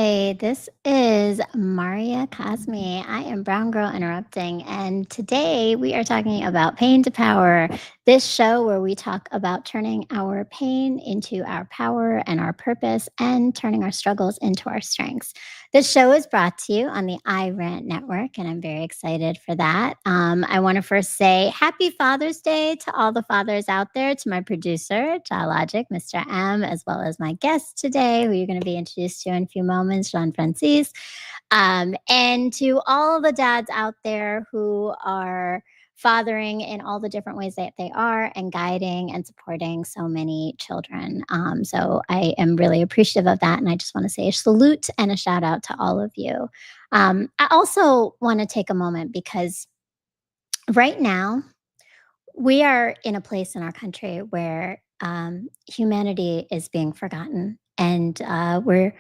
Hi, this is Marya Kazmi. I am Brown Girl Interrupting, and today we are talking about Pain to Power, this show where we talk about turning our pain into our power and our purpose and turning our struggles into our strengths. This show is brought to you on the I Rant Network, and I'm very excited for that. I want to first say Happy Father's Day to all the fathers out there, to my producer, Logic, Mr. M, as well as my guest today, who you're going to be introduced to in a few moments, Jean Francis, and to all the dads out there who are fathering in all the different ways that they are and guiding and supporting so many children. So I am really appreciative of that. And I just want to say a salute and a shout out to all of you. I also want to take a moment because right now we are in a place in our country where humanity is being forgotten, and we're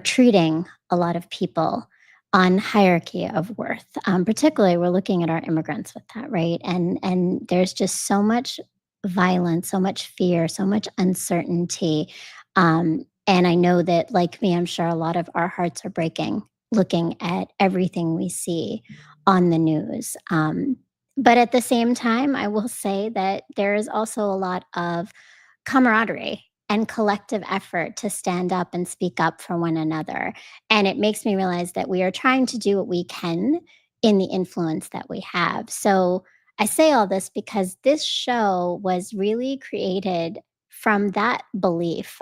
treating a lot of people on hierarchy of worth. Particularly, we're looking at our immigrants with that, right? And there's just so much violence, so much fear, so much uncertainty. And I know that, like me, I'm sure a lot of our hearts are breaking looking at everything we see on the news. But at the same time, I will say that there is also a lot of camaraderie and collective effort to stand up and speak up for one another. And it makes me realize that we are trying to do what we can in the influence that we have. So I say all this because this show was really created from that belief.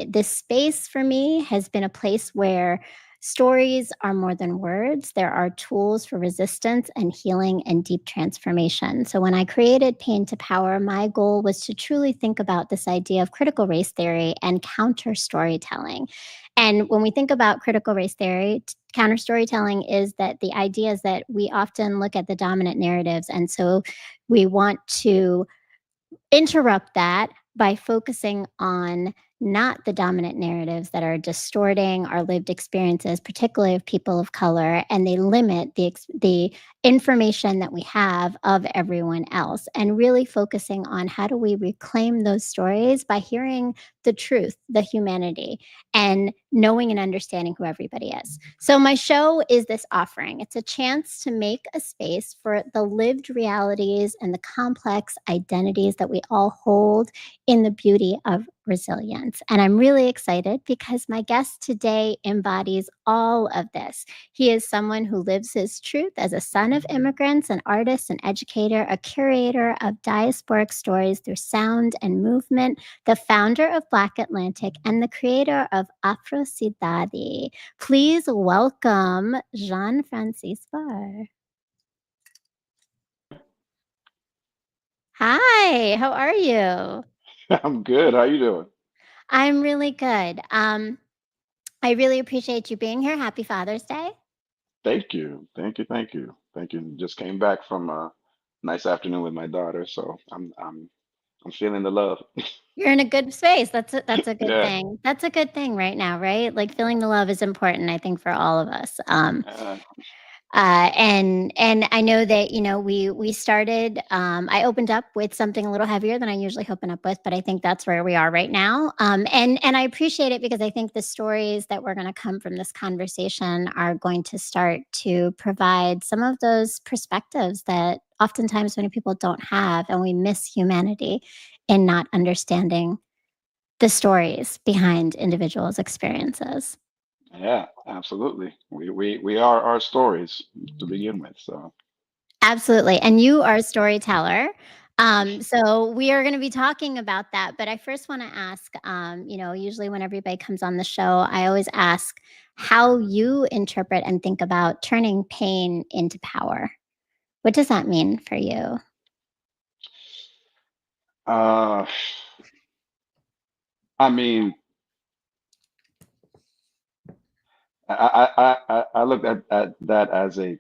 This space for me has been a place where stories are more than words. There are tools for resistance and healing and deep transformation. So when I created Pain to Power, my goal was to truly think about this idea of critical race theory and counter storytelling. And when we think about critical race theory, counter storytelling is that the idea is that we often look at the dominant narratives. And so we want to interrupt that by focusing on not the dominant narratives that are distorting our lived experiences, particularly of people of color, and they limit the information that we have of everyone else, and really focusing on how do we reclaim those stories by hearing the truth, the humanity, and knowing and understanding who everybody is. So my show is this offering. It's a chance to make a space for the lived realities and the complex identities that we all hold in the beauty of resilience. And I'm really excited because my guest today embodies all of this. He is someone who lives his truth as a son of immigrants, an artist, an educator, a curator of diasporic stories through sound and movement, the founder of Black Atlantic, and the creator of Afrocidade. Please welcome Jean Francis Varré. Hi, how are you? I'm good. How you doing? I'm really good. I really appreciate you being here. Happy Father's Day. Thank you. Thank you. Thank you. Thank you. Just came back from a nice afternoon with my daughter, so I'm feeling the love. You're in a good space. That's a good Yeah. thing. That's a good thing right now, right? Like feeling the love is important, I think, for all of us. Uh, And I know that we started. I opened up with something a little heavier than I usually open up with, but I think that's where we are right now. And I appreciate it because I think the stories that we're going to come from this conversation are going to start to provide some of those perspectives that oftentimes many people don't have, and we miss humanity in not understanding the stories behind individuals' experiences. yeah, absolutely. We are our stories to begin with. So Absolutely. And you are a storyteller. So we are going to be talking about that. But I first want to ask, usually when everybody comes on the show, I always ask how you interpret and think about turning pain into power. What does that mean for you? uh I mean I look at that as a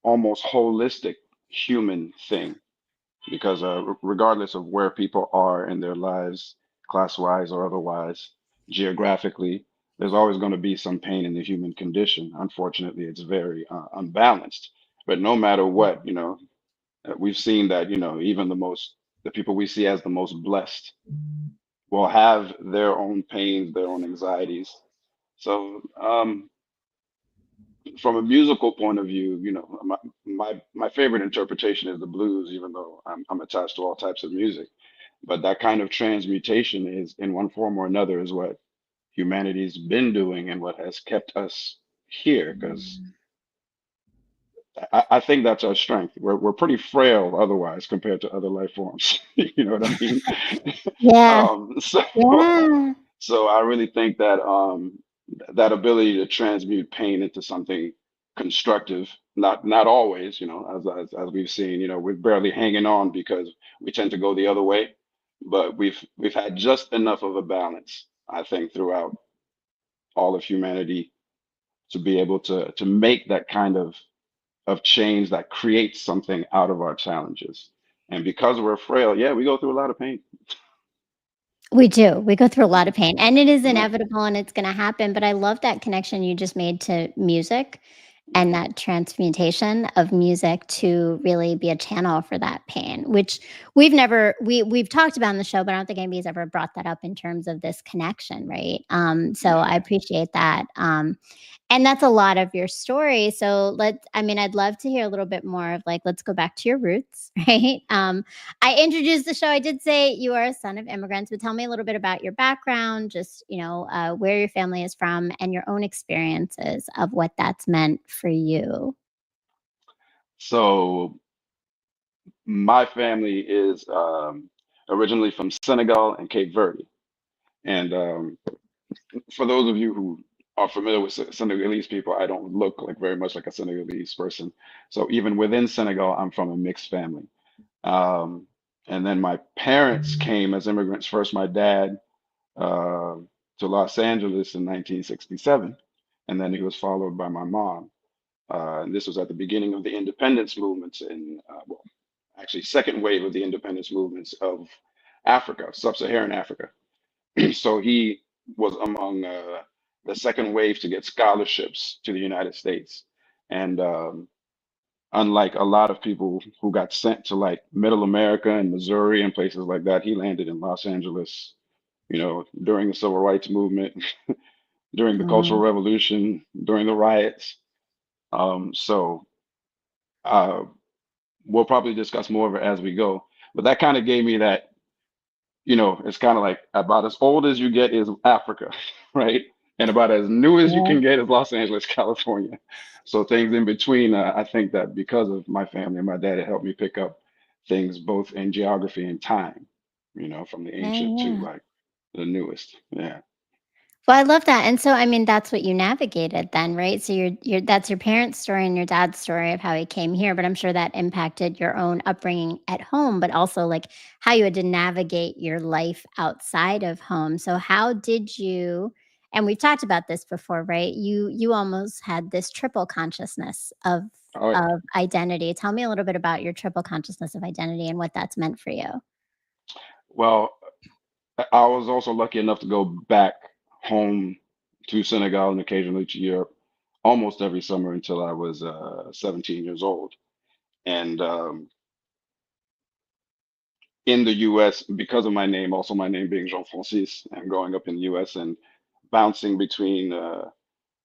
almost holistic human thing because regardless of where people are in their lives, class-wise or otherwise, geographically, there's always going to be some pain in the human condition. Unfortunately, it's very unbalanced. But no matter what, we've seen that, even the people we see as the most blessed will have their own pains, their own anxieties. So, from a musical point of view, my favorite interpretation is the blues, even though I'm attached to all types of music. But that kind of transmutation is, in one form or another, is what humanity's been doing and what has kept us here. Because I think that's our strength. We're pretty frail otherwise compared to other life forms. You know what I mean? Yeah. So Yeah. so I really think that that ability to transmute pain into something constructive, not always, as we've seen, we're barely hanging on because we tend to go the other way, but we've had just enough of a balance, I think, throughout all of humanity to be able to make that kind of change that creates something out of our challenges. And because we're frail, yeah, we go through a lot of pain. We do. We go through a lot of pain, and it is Yeah. inevitable and it's gonna happen, but I love that connection you just made to music and Mhm. that transmutation of music to really be a channel for that pain, which we've talked about in the show, but I don't think anybody's ever brought that up in terms of this connection, right? So I Yeah. appreciate that. And that's a lot of your story. So I mean, I'd love to hear a little bit more of like, let's go back to your roots, right? I introduced the show. I did say you are a son of immigrants, but tell me a little bit about your background, just, where your family is from and your own experiences of what that's meant for you. So my family is originally from Senegal and Cape Verde. And for those of you who are familiar with Senegalese people, I don't look like very much like a Senegalese person. So even within Senegal, I'm from a mixed family. Um, and then my parents came as immigrants. First, my dad uh, to Los Angeles in 1967, and then he was followed by my mom. And this was at the beginning of the independence movements well, actually, second wave of the independence movements of Africa, sub-Saharan Africa. So he was among the second wave to get scholarships to the United States. And unlike a lot of people who got sent to like Middle America and Missouri and places like that, he landed in Los Angeles, during the Civil Rights Movement, during the Cultural Mm, Revolution, during the riots. So uh, we'll probably discuss more of it as we go. But that kind of gave me that, it's kind of like about as old as you get is Africa, right? And about as new as you yeah. can get is Los Angeles, California. So things in between, I think that because of my family and my dad, it helped me pick up things both in geography and time, from the Yeah, ancient to yeah. like the newest. Yeah. Well, I love that, and so, I mean, that's what you navigated then, right? So you're that's your parents' story and your dad's story of how he came here, but I'm sure that impacted your own upbringing at home, but also, like, how you had to navigate your life outside of home. So how did you and we've talked about this before, right? You almost had this triple consciousness Oh yeah. of identity. Tell me a little bit about your triple consciousness of identity and what that's meant for you. Well, I was also lucky enough to go back home to Senegal and occasionally to Europe almost every summer until I was 17 years old. And in the US, because of my name, also my name being Jean Francis, and growing up in the US and bouncing between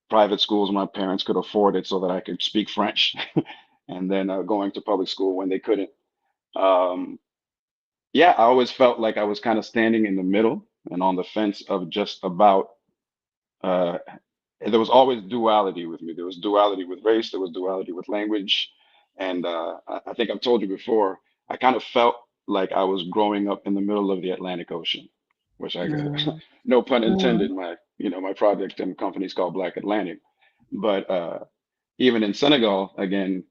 private schools my parents could afford it so that I could speak French, and then going to public school when they couldn't. Um, yeah, I always felt like I was kind of standing in the middle and on the fence of just about. Uh, there was always duality with me. There was duality with race. There was duality with language, and I think I've told you before. I kind of felt like I was growing up in the middle of the Atlantic Ocean, which I, Mm, no pun mm, intended. My project and company is called Black Atlantic, but even in Senegal, again,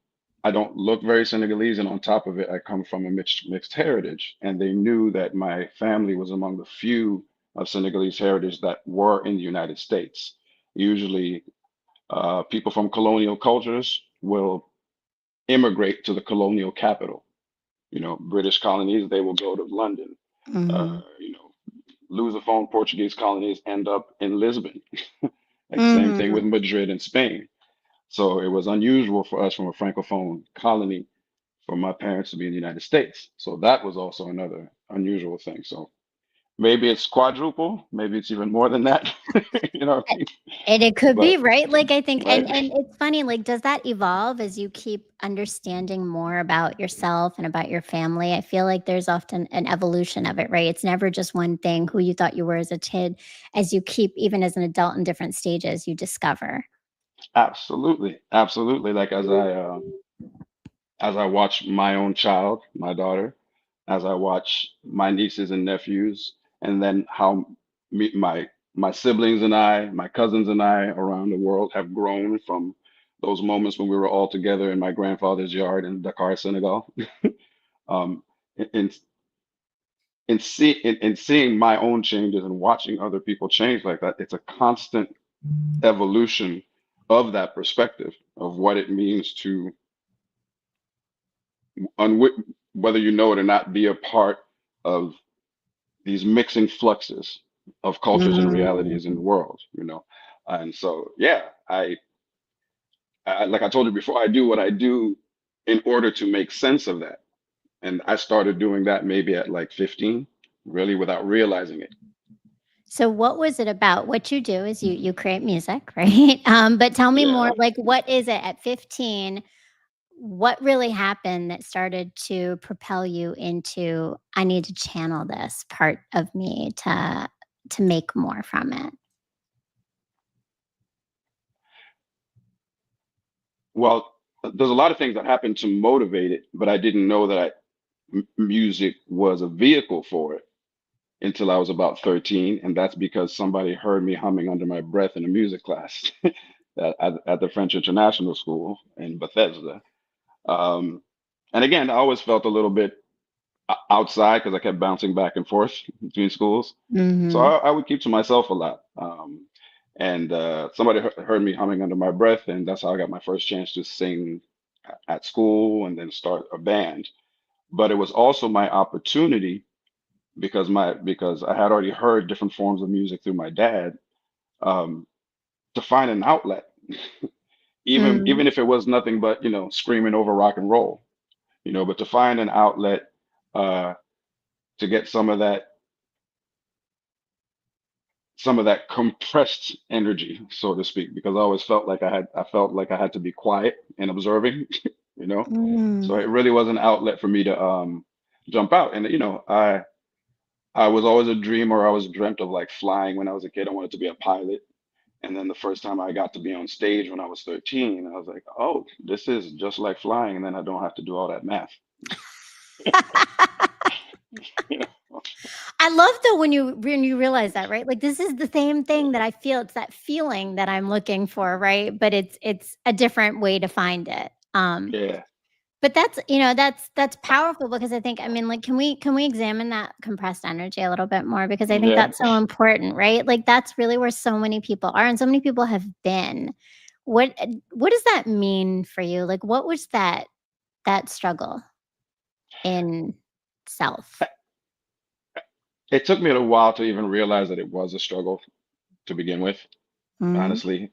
I don't look very Senegalese, and on top of it, I come from a mixed heritage, and they knew that my family was among the few of Senegalese heritage that were in the United States. Usually, people from colonial cultures will immigrate to the colonial capital. British colonies, they will go to London. Uh, mhm, you know, Lusophone Portuguese colonies end up in Lisbon. Like same thing with mhm. Madrid and Spain. So it was unusual for us from a Francophone colony for my parents to be in the United States. So that was also another unusual thing. So maybe it's quadruple, maybe it's even more than that. You know what I mean? And it could be, But right? Like, I think right, and it's funny, like, does that evolve as you keep understanding more about yourself and about your family? I feel like there's often an evolution of it, right? It's never just one thing, who you thought you were as a kid. As you keep even as an adult in different stages, you discover. absolutely, absolutely. Like as I watch my own child, my daughter, as I watch my nieces and nephews, and then how my siblings and I, my cousins and I around the world have grown from those moments when we were all together in my grandfather's yard in Dakar, Senegal. Um, in in seeing my own changes and watching other people change like that, it's a constant evolution of that perspective of what it means to whether you know it or not, be a part of these mixing fluxes of cultures and Mhm. realities in the world, you know. And so, yeah, like I told you before, I do what I do in order to make sense of that. And I started doing that maybe at like 15, really without realizing it. So what was it about? What you do is you create music, right? But tell me more, Yeah. like, what is it at 15? What really happened that started to propel you into, "I need to channel this part of me to make more from it?" Well, there's a lot of things that happened to motivate it, but I didn't know that music was a vehicle for it until I was about 13, and that's because somebody heard me humming under my breath in a music class at the French International School in Bethesda. Um, and again, I always felt a little bit outside because I kept bouncing back and forth between schools. So Mhm. I would keep to myself a lot. And somebody heard me humming under my breath, and that's how I got my first chance to sing at school and then start a band. But it was also my opportunity because I had already heard different forms of music through my dad, um, to find an outlet, Mm, even if it was nothing but screaming over rock and roll, but to find an outlet, uh, to get some of that compressed energy, so to speak, because I always felt like I had to be quiet and observing, you know. So mm. it really was an outlet for me to jump out, and I was always a dreamer. I was dreamt of like flying when I was a kid. I wanted to be a pilot. And then the first time I got to be on stage when I was 13, I was like, oh, this is just like flying. And then I don't have to do all that math. You know? I love though when you realize that, right? Like, this is the same thing that I feel. It's that feeling that I'm looking for, right? But it's a different way to find it. Yeah. But that's powerful because I think, I mean, like, can we examine that compressed energy a little bit more? Because I think Yeah. that's so important, right? Like, that's really where so many people are and so many people have been. What does that mean for you? Like, what was that struggle in self? It took me a while to even realize that it was a struggle to begin with, Mhm. honestly.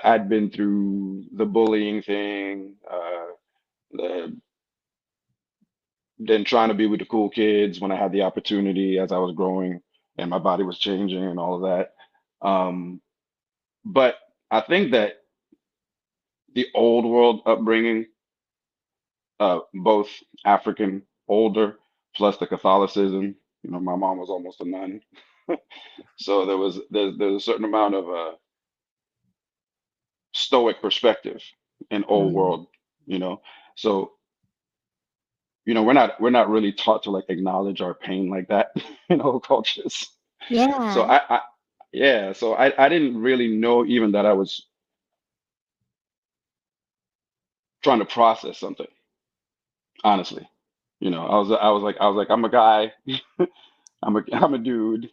I'd been through the bullying thing, the, then trying to be with the cool kids when I had the opportunity as I was growing and my body was changing and all of that. But I think that the old world upbringing, both African, older, plus the Catholicism. My mom was almost a nun, so there's a certain amount of stoic perspective in old Mm. world. You know, so we're not really taught to like acknowledge our pain like that in old cultures. So Yeah. I didn't really know even that I was trying to process something. Honestly, I was like I'm a guy. I'm a dude.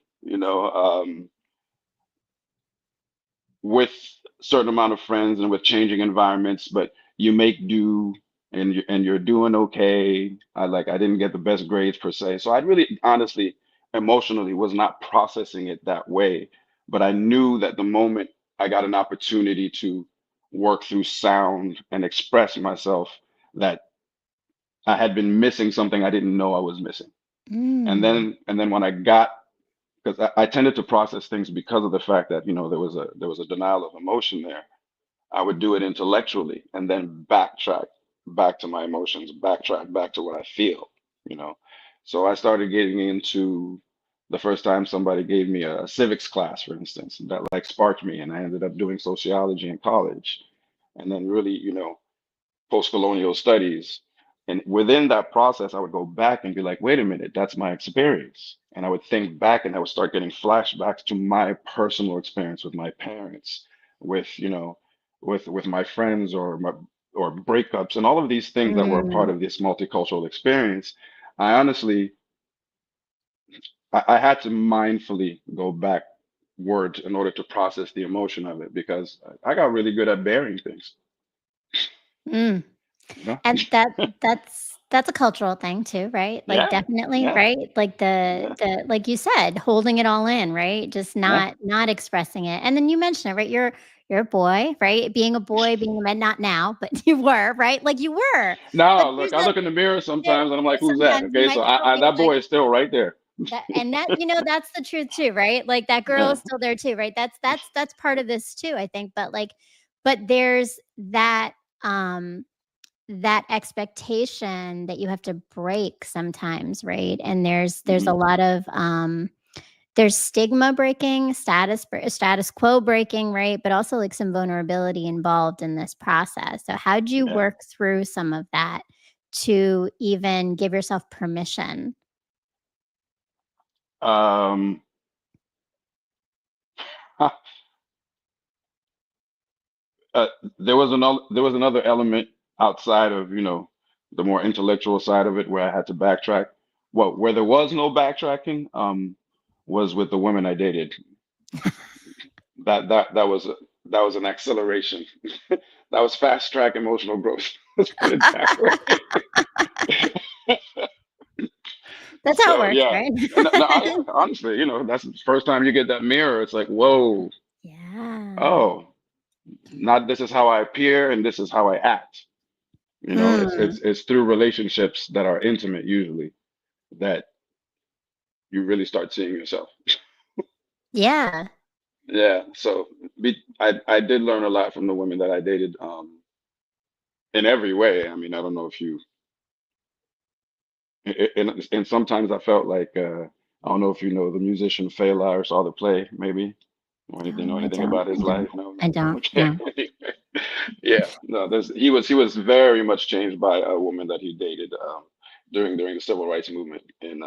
With a certain amount of friends and with changing environments, but you make do and you're doing okay. I didn't get the best grades per se. So I really honestly emotionally was not processing it that way. But I knew that the moment I got an opportunity to work through sound and express myself, that I had been missing something I didn't know I was missing. Mm. And then when I got, because I tended to process things because of the fact that, there was a denial of emotion there. I would do it intellectually and then backtrack back to my emotions, backtrack back to what I feel, you know. So I started getting into the first time somebody gave me a civics class, for instance, that like sparked me, and I ended up doing sociology in college, and then really, post-colonial studies. And within that process, I would go back and be like, wait a minute, that's my experience. And I would think back and I would start getting flashbacks to my personal experience with my parents, with, with my friends or breakups and all of these things that were a part Mm. of this multicultural experience. I honestly, I had to mindfully go backward in order to process the emotion of it because I got really good at bearing things, Mm. you know? And that's a cultural thing too, right? Like Yeah, definitely, yeah, right? Like yeah, the like you said, holding it all in, right? Just yeah. not expressing it. And then you mentioned it, right? You're a boy, right? Being a boy, being a man, not now, but you were, right? Like you were. But No, look, I look in the mirror sometimes and I'm like, who's that? sometimes you Okay, so might still be that like boy is still right there. that, and that, that's the truth too, right? Like that girl Yeah. is still there too, right? That's part of this too, I think. But like, but there's um that expectation that you have to break sometimes, right? And there's a Hmm. lot of there's stigma breaking, status quo breaking, right? But also like some vulnerability involved in this process. So how do you Yeah. work through some of that to even give yourself permission? Um, uh, there was another element outside of, the more intellectual side of it where I had to backtrack. Well, where there was no backtracking, was with the women I dated. That was an acceleration. That was fast track emotional growth. Let's put it that way. That's how it So works, yeah, right? no, honestly, that's the first time you get that mirror. It's like, whoa, Yeah. oh, not this is how I appear and this is how I act. Mm. It's through relationships that are intimate usually that you really start seeing yourself. Yeah. Yeah. So I did learn a lot from the women that I dated, in every way. I mean, I don't know if you, and sometimes I felt like, I don't know if you know the musician Fela or saw the play, maybe. Or anything, know No, I anything don't. about his I don't. life? No, I no. don't. Okay. No. Yeah, no. He was very much changed by a woman that he dated, during the civil rights movement in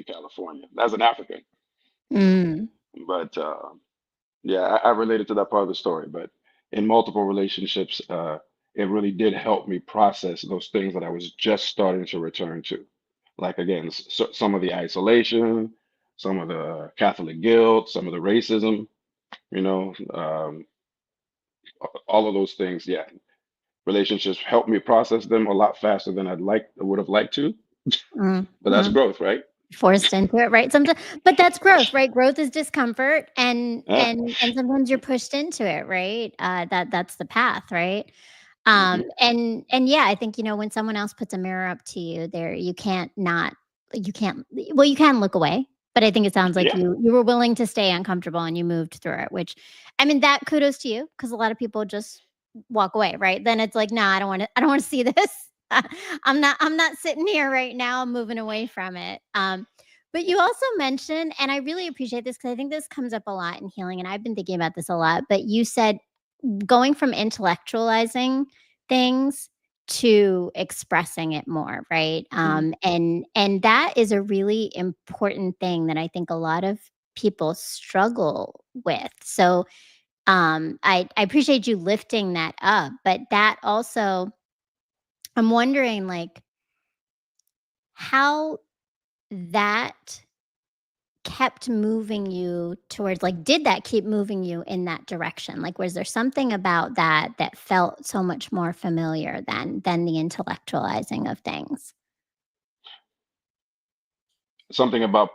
California. As an African, you know. Mm. But yeah, I related to that part of the story. But in multiple relationships, it really did help me process those things that I was just starting to return to. Like again, some of the isolation, some of the Catholic guilt, some of the racism, all of those things. Yeah, relationships helped me process them a lot faster than I would have liked to. Mm. But that's Mm. growth, right? Forced into it, right? Sometimes, but that's growth, right? Growth is discomfort, and Yeah. sometimes you're pushed into it, right? That's the path, right? Hmm. And yeah, I think, when someone else puts a mirror up to you, there you can't not you can't well, you can look away, but I think it sounds like Yeah. you were willing to stay uncomfortable and you moved through it, which I mean, that kudos to you because a lot of people just walk away, right? Then it's like, "Nah, I don't wanna see this. I'm not sitting here right now, I'm moving away from it." But you also mentioned, and I really appreciate this because I think this comes up a lot in healing, and I've been thinking about this a lot, but you said going from intellectualizing things to expressing it more, right? Hmm. And that is a really important thing that I think a lot of people struggle with. So I appreciate you lifting that up, but that also I'm wondering like how that kept moving you towards like did that keep moving you in that direction? Like was there something about that that felt so much more familiar than the intellectualizing of things? Something about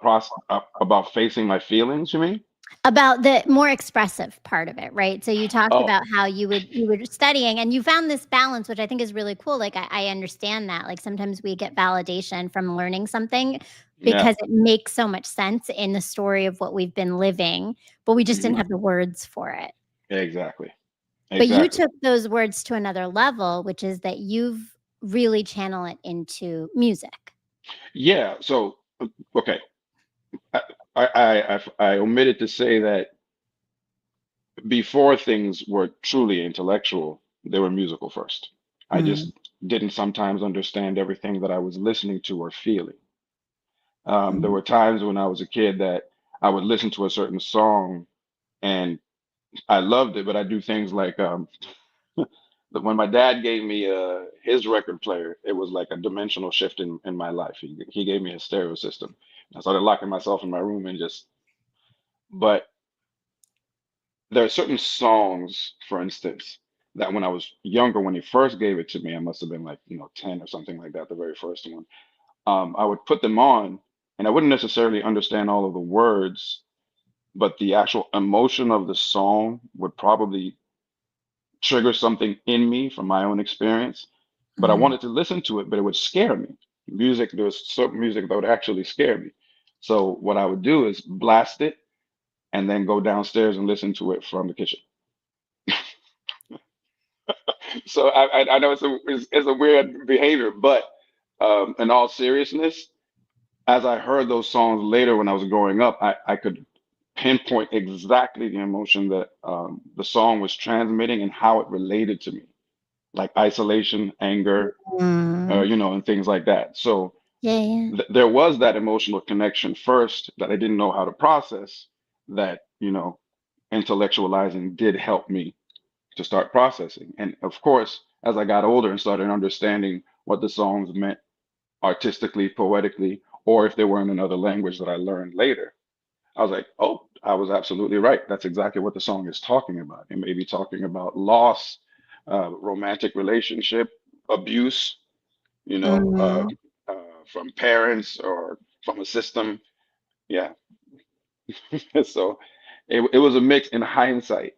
about facing my feelings, you mean? About the more expressive part of it, right? So you talked Oh, about how you were studying and you found this balance, which I think is really cool. Like I understand that. Like sometimes we get validation from learning something yeah. because it makes so much sense in the story of what we've been living, but we just didn't Hmm. have the words for it. Exactly. But you Exactly. took those words to another level, which is that you've really channel it into music. Yeah. So, okay. I, I omitted to say that before things were truly intellectual, they were musical first. I Mm, just didn't sometimes understand everything that I was listening to or feeling. There mm, were times when I was a kid that I would listen to a certain song and I loved it, but I do things like when my dad gave me his record player, it was like a dimensional shift in my life. He gave me his stereo system. I started locking myself in my room and just, but there are certain songs, for instance, that when I was younger, when he first gave it to me, I must have been like, 10 or something like that, the very first one. I would put them on and I wouldn't necessarily understand all of the words, but the actual emotion of the song would probably trigger something in me from my own experience. But I mm. wanted to listen to it, but it would scare me. Music, there was certain music that would actually scare me. So what I would do is blast it and then go downstairs and listen to it from the kitchen. So I know it's a weird behavior, but in all seriousness, as I heard those songs later when I was growing up, I could pinpoint exactly the emotion that the song was transmitting and how it related to me, like isolation, anger, Mm. and things like that. So Yeah, yeah. there was that emotional connection first that I didn't know how to process. That intellectualizing did help me to start processing. And of course, as I got older and started understanding what the songs meant artistically, poetically, or if they were in another language that I learned later, I was like, oh, I was absolutely right. That's exactly what the song is talking about. It may be talking about loss, romantic relationship, abuse, you know, uh, Mhm. from parents or from a system. Yeah. So it was a mix in hindsight.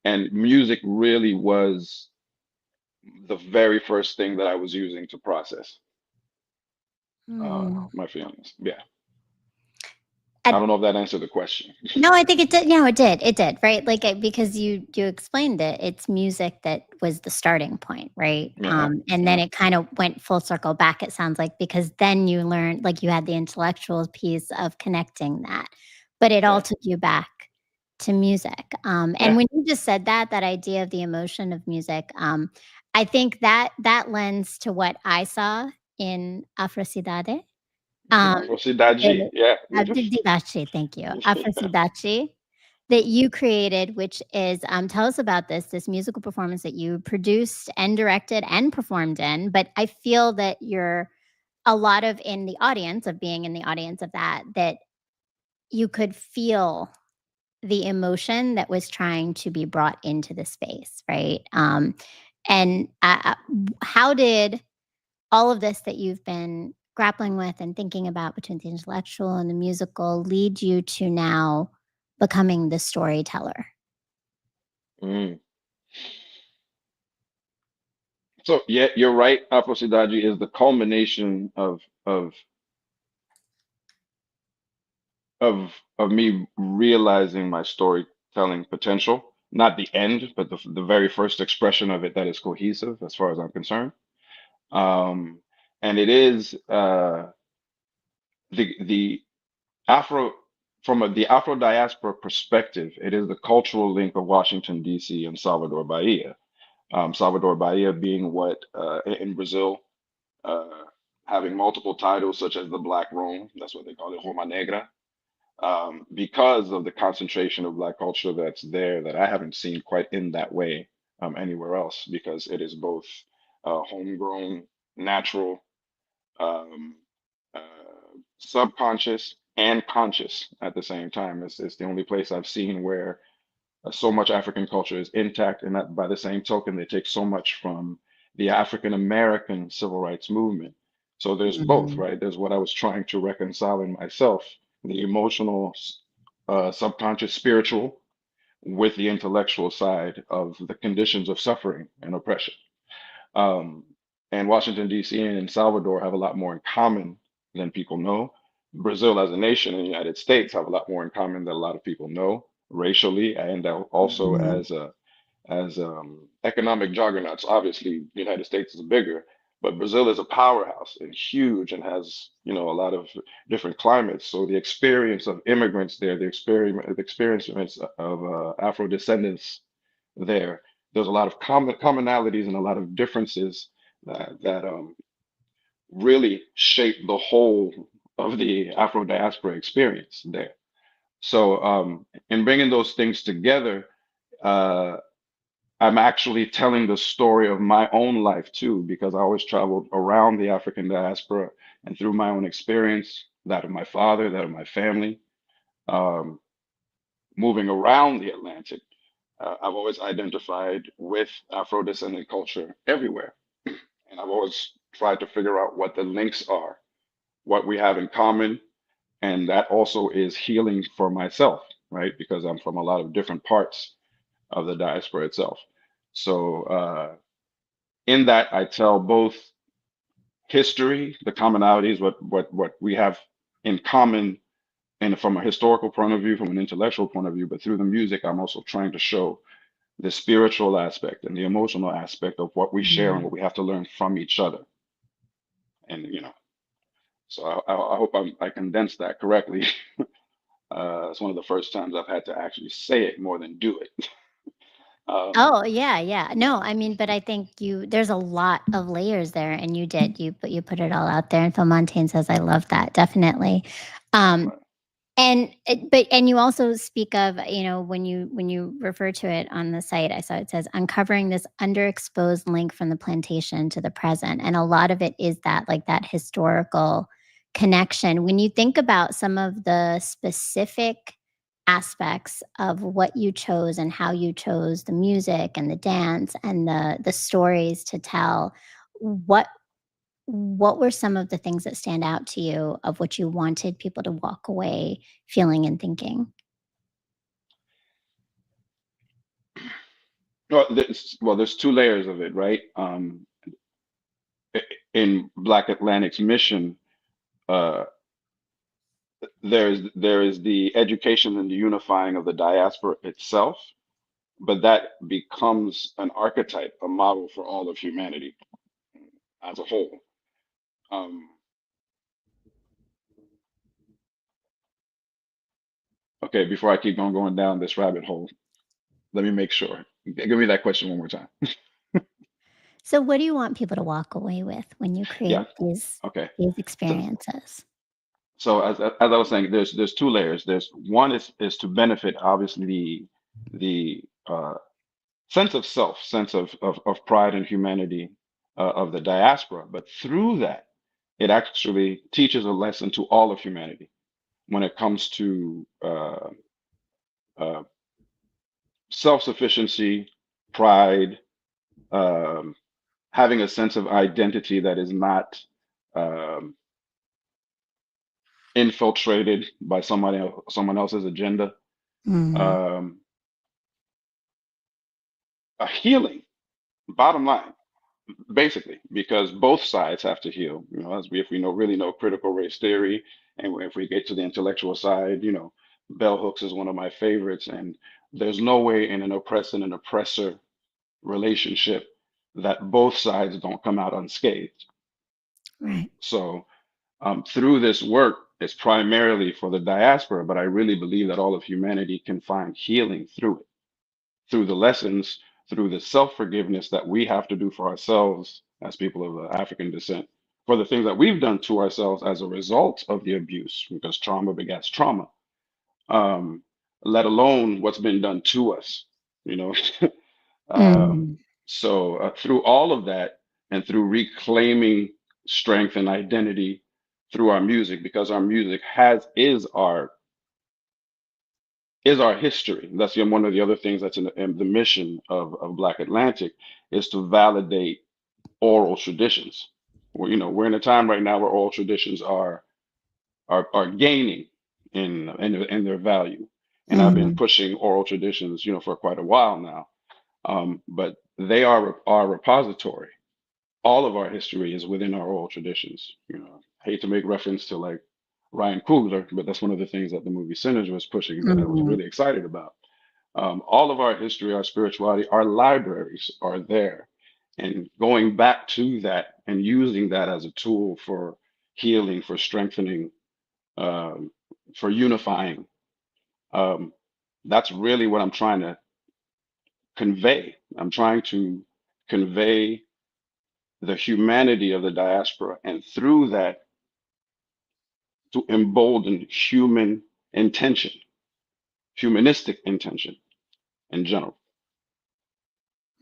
And music really was the very first thing that I was using to process Mm. my feelings. Yeah. I I don't know if that answered the question. No, I think it did. No, it did. It did, right? Like, because you explained it. It's music that was the starting point, right? Yeah. And then Yeah. it kind of went full circle back, it sounds like, because then you learned, like, you had the intellectual piece of connecting that, but it all Yeah. took you back to music. And Yeah. when you just said that, that idea of the emotion of music, I think that that lends to what I saw in Afrocidade. Um, Afro-Sidaji. the Yeah. Didache, thank you. Afrosidache that you created, which is, tell us about this musical performance that you produced and directed and performed in. But I feel that you're a lot of in the audience of being in the audience of that, that you could feel the emotion that was trying to be brought into the space, right? And how did all of this that you've been grappling with and thinking about between the intellectual and the musical lead you to now becoming the storyteller? Mm. So yeah, you're right. Afro-Sidaji is the culmination of me realizing my storytelling potential. Not the end, but the very first expression of it that is cohesive, as far as I'm concerned. Um, and it is the Afro the Afro diaspora perspective. It is the cultural link of Washington D.C. and Salvador Bahia. Salvador Bahia being what in Brazil, uh, having multiple titles such as the Black Rome. That's what they call it, Roma Negra, because of the concentration of Black culture that's there that I haven't seen quite in that way anywhere else, because it is both homegrown, natural, um, uh, subconscious, and conscious at the same time. It's the only place I've seen where so much African culture is intact, and that by the same token, they take so much from the African American civil rights movement. So there's both, Mhm. right? There's what I was trying to reconcile in myself, the emotional subconscious spiritual with the intellectual side of the conditions of suffering and oppression. Um, and Washington, D.C. and Salvador have a lot more in common than people know. Brazil as a nation and the United States have a lot more in common than a lot of people know racially and also Mhm. as economic juggernauts. Obviously, the United States is bigger, but Brazil is a powerhouse and huge and has, you know, a lot of different climates. So the experience of immigrants there, the experience of Afro descendants there, there's a lot of commonalities and a lot of differences that really shape the whole of the Afro diaspora experience there. So in bringing those things together, uh, I'm actually telling the story of my own life too, because I always traveled around the African diaspora and through my own experience, that of my father, that of my family, um, moving around the Atlantic. I've always identified with Afro descendant culture everywhere. And I've always tried to figure out what the links are, what we have in common. And that also is healing for myself, right? Because I'm from a lot of different parts of the diaspora itself. So, in that, I tell both history, the commonalities, what we have in common, and from a historical point of view, from an intellectual point of view, but through the music, I'm also trying to show the spiritual aspect and the emotional aspect of what we share and Mhm. what we have to learn from each other. And so I hope I condensed that correctly. It's one of the first times I've had to actually say it more than do it. Um, Oh, yeah, yeah. No, I mean, but I think there's a lot of layers there, and you put it all out there, and Phil Montaigne says, "I love that," definitely. Um, right. and you also speak of, when you refer to it on the site, I saw it says, "Uncovering this underexposed link from the plantation to the present," and a lot of it is that, like, that historical connection. When you think about some of the specific aspects of what you chose and how you chose the music and the dance and the stories to tell, what what were some of the things that stand out to you of what you wanted people to walk away feeling and thinking? Well, there's two layers of it, right? In Black Atlantic's mission, uh, there is the education and the unifying of the diaspora itself, but that becomes an archetype, a model for all of humanity as a whole. Um, okay, before I keep on going down this rabbit hole, let me make sure. Give me that question one more time. So what do you want people to walk away with when you Yeah. create Okay. these So, experiences? so as I was saying, there's two layers. There's one is to benefit, obviously, the sense of self, sense of pride and humanity of the diaspora. But through that, it actually teaches a lesson to all of humanity when it comes to uh, self-sufficiency, pride, um, having a sense of identity that is not um, infiltrated by someone else's agenda. Mm, Um, a healing, bottom line, basically, because both sides have to heal. As if we really know critical race theory, and if we get to the intellectual side, bell hooks is one of my favorites, and there's no way in an oppressor and an oppressor relationship that both sides don't come out unscathed. right. So through this work, it's primarily for the diaspora, but I really believe that all of humanity can find healing through it, through the lessons, through the self forgiveness that we have to do for ourselves as people of African descent, for the things that we've done to ourselves as a result of the abuse, because trauma begets trauma, um, let alone what's been done to us. You know, um, Mm, so through all of that, and through reclaiming strength and identity through our music, because our music is our history. That's one of the other things that's in the mission of Black Atlantic, is to validate oral traditions. We're in a time right now where oral traditions are gaining in their value. and I've been Mm-hmm. pushing oral traditions, for quite a while now. But they are our repository. All of our history is within our oral traditions. I hate to make reference to like Ryan Coogler, but that's one of the things that the movie Sinners was pushing that I was Mm-hmm. really excited about. All of our history, our spirituality, our libraries are there. And going back to that and using that as a tool for healing, for strengthening, um, for unifying, um, that's really what I'm trying to convey. I'm trying to convey the humanity of the diaspora, and through that, to embolden human intention, humanistic intention in general.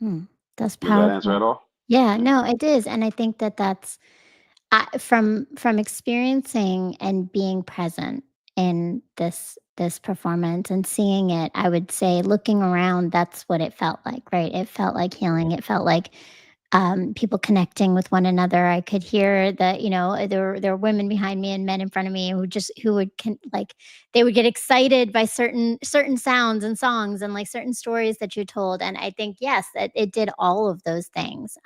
Hmm. That's Does that answer powerful. at all? Yeah, Yeah. no, it is, and I think that that's from experiencing and being present in this performance and seeing it, I would say looking around, that's what it felt like, right? It felt like healing. It felt like people connecting with one another. I could hear that, there were women behind me and men in front of me who would like they would get excited by certain sounds and songs and like certain stories that you told. And I think yes, that it did all of those things.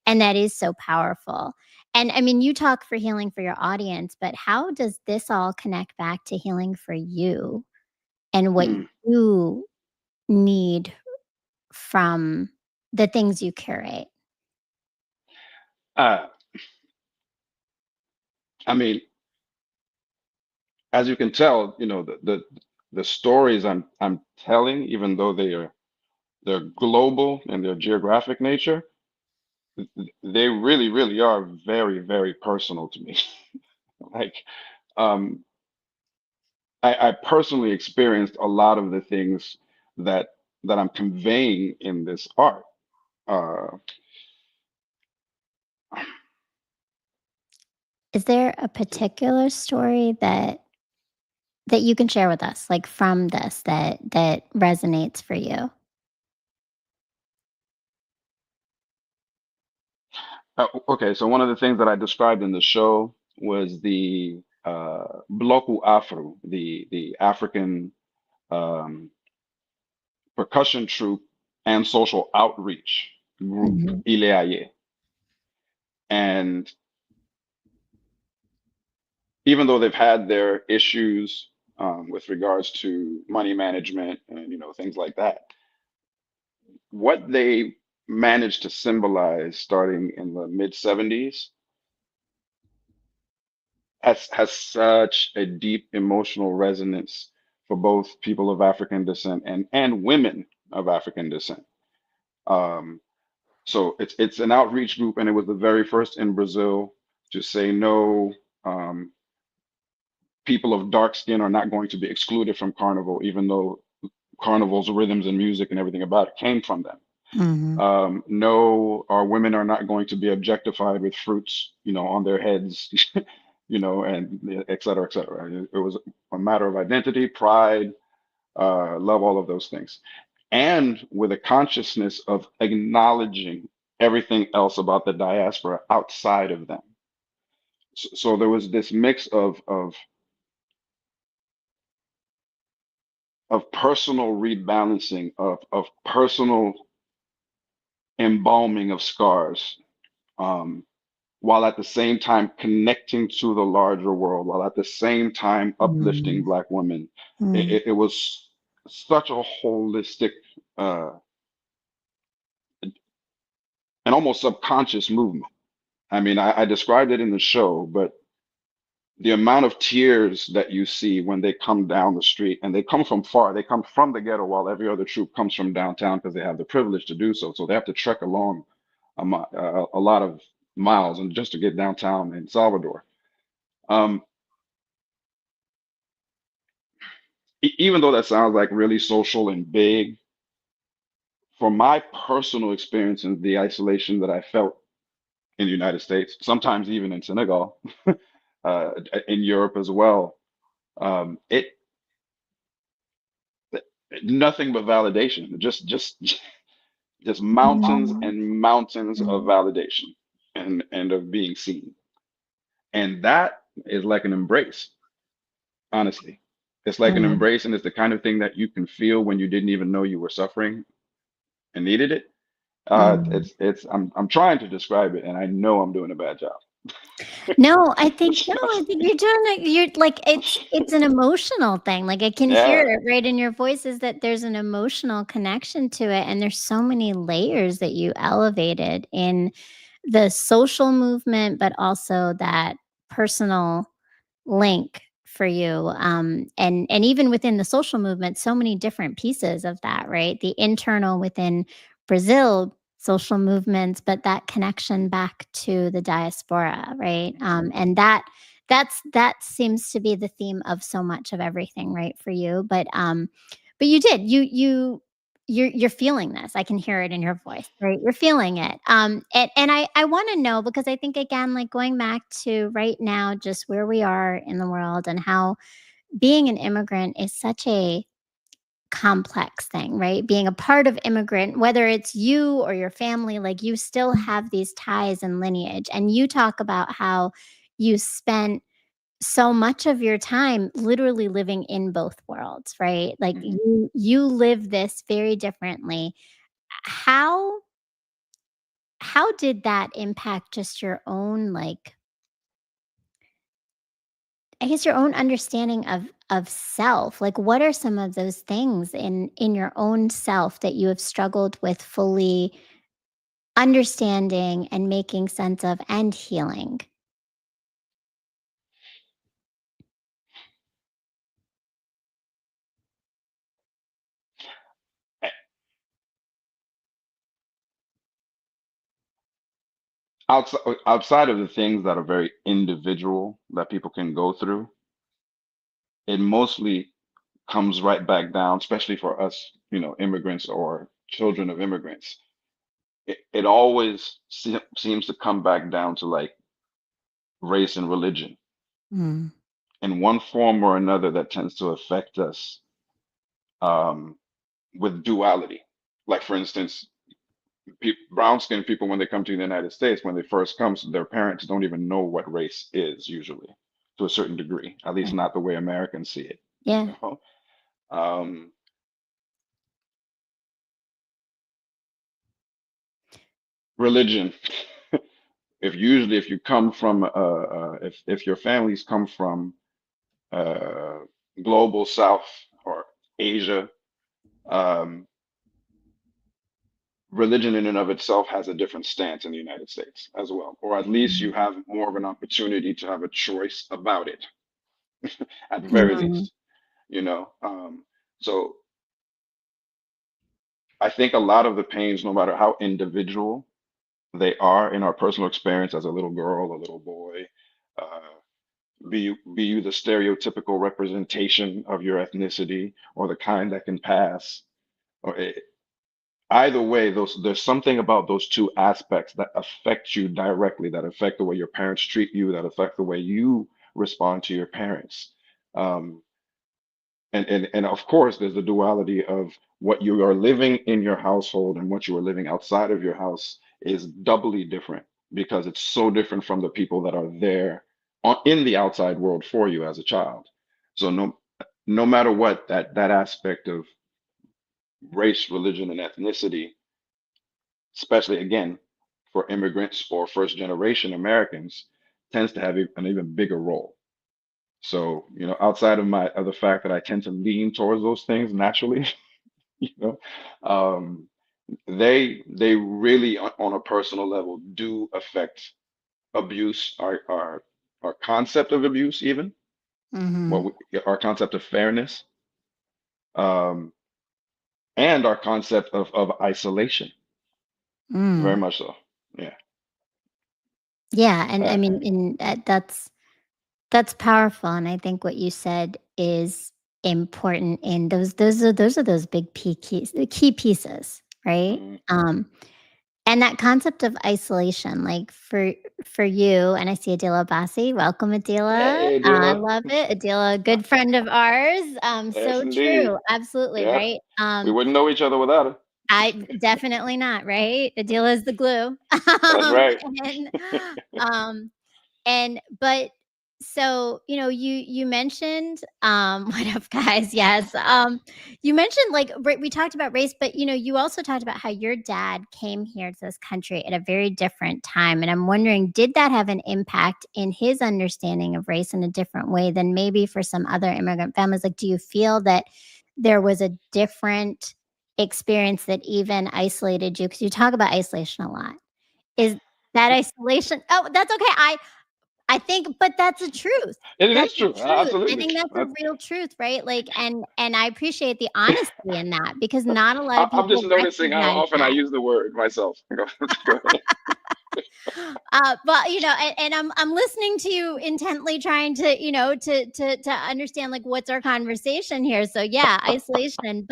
And that is so powerful. And I mean, you talk for healing for your audience, but how does this all connect back to healing for you and what Mm. you need from the things you curate? Uh, I mean, as you can tell, the stories I'm telling, even though they're global in their geographic nature, they really, really are very, very personal to me. Like, um, I personally experienced a lot of the things that I'm conveying in this art. Uh, Is there a particular story that you can share with us, like from this that resonates for you? okay, so one of the things that I described in the show was the Bloku Afro, the African um, percussion troupe and social outreach group, Mhm, Ileaye. And even though they've had their issues with regards to money management and things like that, what they managed to symbolize starting in the mid 70s has such a deep emotional resonance for both people of African descent and women of African descent. Um, so it's an outreach group, and it was the very first in Brazil to say no. Um, People of dark skin are not going to be excluded from carnival, even though carnival's rhythms and music and everything about it came from them. mhm, No, our women are not going to be objectified with fruits, on their heads, and et cetera, et cetera. It was a matter of identity, pride, love, all of those things. And with a consciousness of acknowledging everything else about the diaspora outside of them. So there was this mix of personal rebalancing, of personal embalming of scars, um, while at the same time connecting to the larger world, while at the same time uplifting mm, Black women. It, mm, it, it was such a holistic uh, and almost subconscious movement. I mean, I described it in the show, but the amount of tears that you see when they come down the street, and they come from far, they come from the ghetto, while every other troop comes from downtown because they have the privilege to do so. So they have to trek along a lot of miles and just to get downtown in Salvador. Um, Even though that sounds like really social and big, from my personal experience and the isolation that I felt in the United States, sometimes even in Senegal, uh, in Europe as well, it nothing but validation, just mountains mm, and mountains of mm. validation and of being seen, and that is like an embrace, honestly. It's like an Mm. embrace, and it's the kind of thing that you can feel when you didn't even know you were suffering and needed it. Mm. I'm trying to describe it, and I know I'm doing a bad job. No, I think you're doing it. You're like it's an emotional thing. Like I can hear Yeah. it right in your voice is that there's an emotional connection to it, and there's so many layers that you elevated in the social movement, but also that personal link for you. And even within the social movement, so many different pieces of that, right? The internal within Brazil social movements, but that connection back to the diaspora, right? And that seems to be the theme of so much of everything, right, for you. But you did you're feeling this. I can hear it in your voice, right? You're feeling it. And I want to know because I think again, like going back to right now, just where we are in the world and how being an immigrant is such a complex thing, right? Being a part of immigrant, whether it's you or your family, like you still have these ties and lineage. And you talk about how you spent so much of your time literally living in both worlds, right? Like Hmm. you live this very differently. How how did that impact just your own like I guess your own understanding of self? Like what are some of those things in your own self that you have struggled with fully understanding and making sense of and healing? Outside of the things that are very individual that people can go through, it mostly comes right back down, especially for us, immigrants or children of immigrants. It always seems to come back down to like race and religion Mm. in one form or another that tends to affect us um, with duality. Like, for instance, brown skinned people, when they come to the United States, when they first come, their parents don't even know what race is usually to a certain degree, at least Right. not the way Americans see it, you Yeah. know? Um, Religion. If you come from if your families come from uh, global South or Asia, um, religion in and of itself has a different stance in the United States as well, or at least you Mm. have more of an opportunity to have a choice about it, at the very Mm. least, you know. So I think a lot of the pains, no matter how individual they are in our personal experience as a little girl, a little boy, uh, be you the stereotypical representation of your ethnicity or the kind that can pass, or either way, there's something about those two aspects that affect you directly, that affect the way your parents treat you, that affect the way you respond to your parents. Um, and of course, there's the duality of what you are living in your household and what you are living outside of your house is doubly different because it's so different from the people that are there in the outside world for you as a child. So no matter what, that aspect of race, religion, and ethnicity, especially again for immigrants or first generation Americans, tends to have an even bigger role. So, outside of the fact that I tend to lean towards those things naturally, you know, um, they really on a personal level do affect abuse, our concept of abuse, even Mhm. our concept of fairness, um, and our concept of isolation. Very Mm. much so. Yeah. Yeah, and I Uh, mean, that's powerful, and I think what you said is important in those are those big key pieces, right? mhm. And that concept of isolation, like for you, and I see Adila Bassi. Welcome, Adila. Hey, I Dilla. love it. Adila, a good friend of ours. Yes, So indeed. true. Absolutely, Yeah. right? We wouldn't know each other without her. I definitely not, right? Adila is the glue. That's right. And um, but So, you mentioned, what up, guys? Yes. You mentioned like we talked about race, but you also talked about how your dad came here to this country at a very different time. And I'm wondering, did that have an impact in his understanding of race in a different way than maybe for some other immigrant families? Like, do you feel that there was a different experience that even isolated you? Because you talk about isolation a lot. Is that isolation? Oh, that's okay. I think but that's the truth. It That's is the true. truth. I Absolutely. think that's a real truth, right? Like, and I appreciate the honesty in that because not a lot of I'm just people noticing how recognize often I that. use the word myself. Go ahead. But and I'm listening to you intently, trying to to understand like what's our conversation here. So yeah, isolation,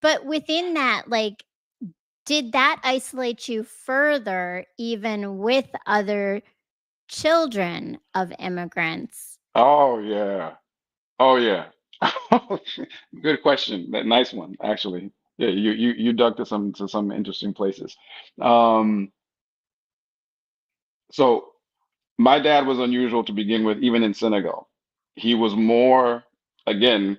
but within that, like, did that isolate you further, even with other children of immigrants? Oh yeah. Oh yeah. Good question. That nice one, actually. Yeah, you dug to some interesting places. Um, so my dad was unusual to begin with, even in Senegal. He was more, again,